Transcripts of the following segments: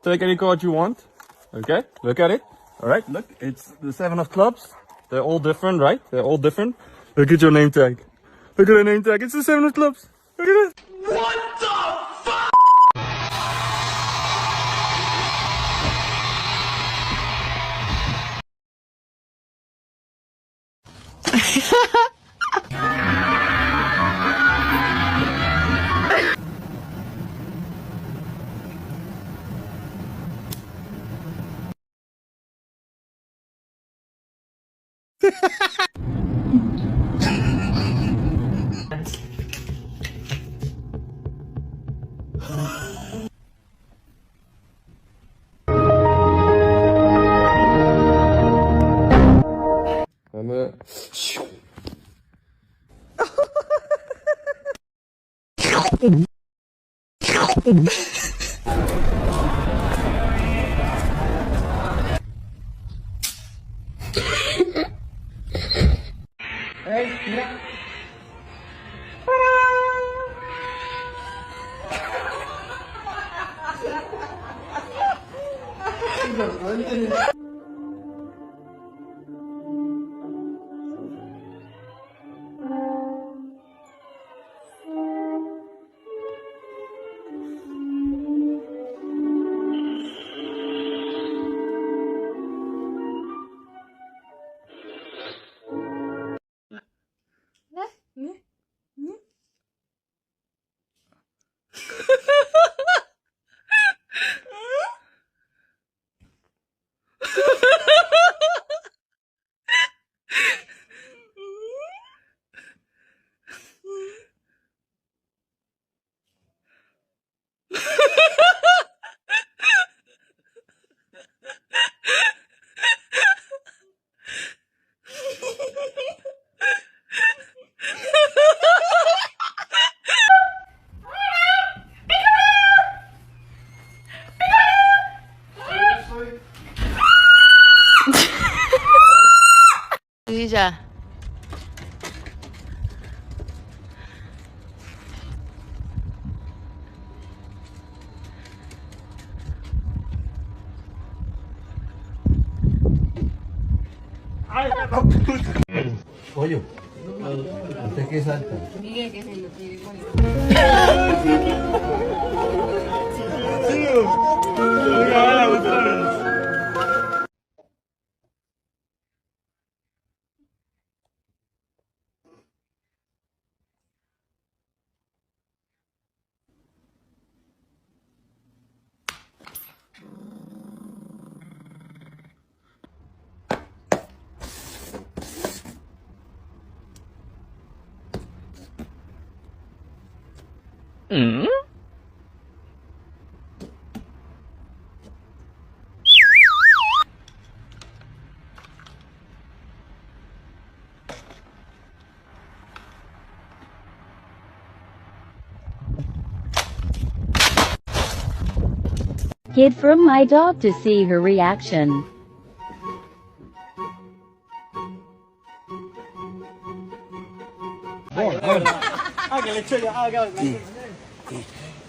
Take any card you want. Okay, look at it. All right, look, it's the 7 of clubs. They're all different, right? They're all different. Look at your name tag. Look at the name tag. It's the 7 of clubs. Look at it. What the fuck? Hey, mira. Lisa. Oye, ¿usted qué salta? Hid from my dog to see her reaction.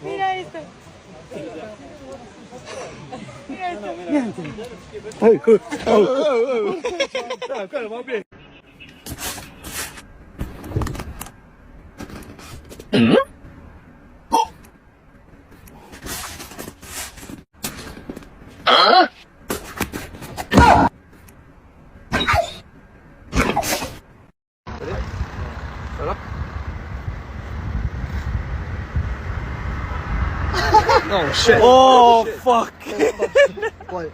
Mira esto. Mira esto. Oh shit. Oh fuck. What?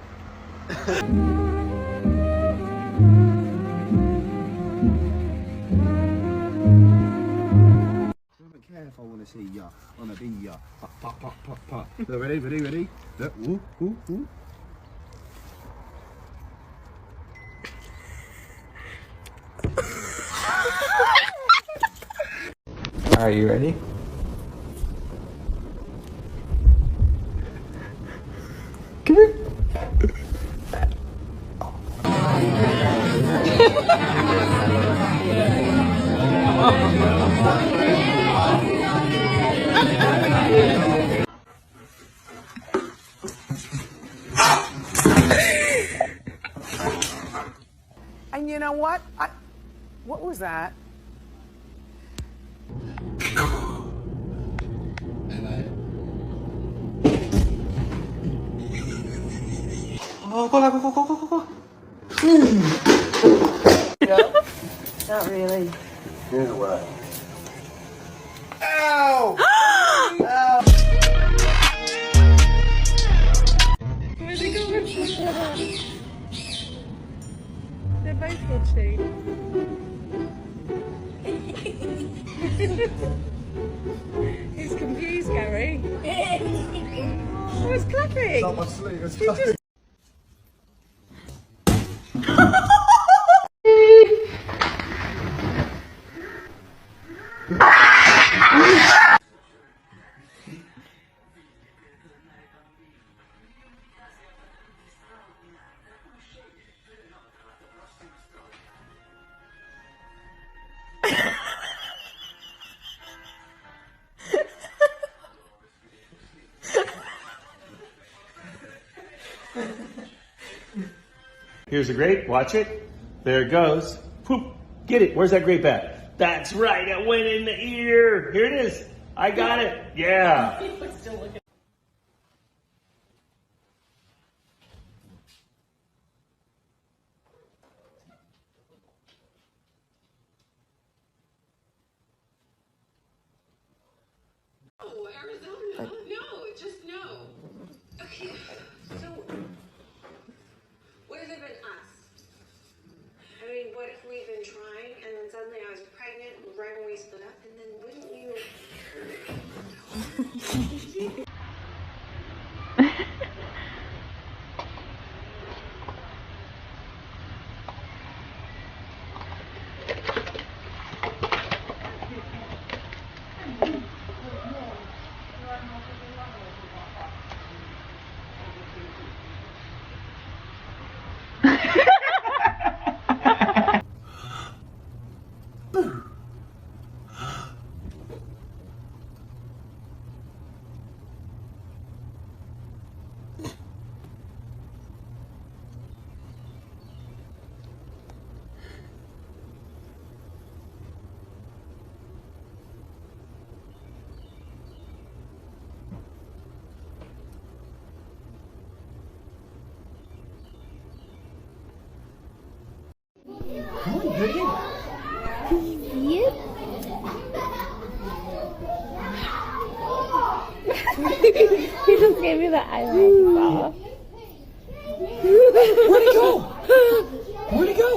If I want to see ya on a bee ya. Pop, pop, pop, pop, pop. So ready? Look, woo, woo, woo. Are you ready? Come here. And you know what? What was that? Not really. Here's what. Where's he going? They're both watching. He's confused, Gary. Oh, it's clapping. Not my sleeve. It's He just Here's a grape. Watch it. There it goes. Poop. Get it. Where's that grape at? That's right. It went in the ear. Here it is. I got it. Yeah. Oh, Arizona. No, just no. Okay, so what has it been us? I mean, what if we've been trying and then suddenly I was pregnant right when we split up and then wouldn't you? he just gave me the eyelash. Where'd he go? Where'd he go?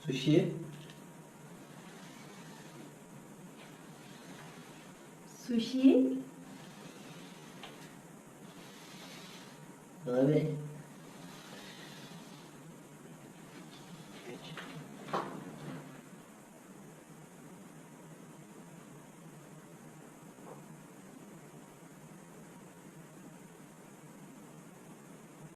Sushi? Sushi? Ouais.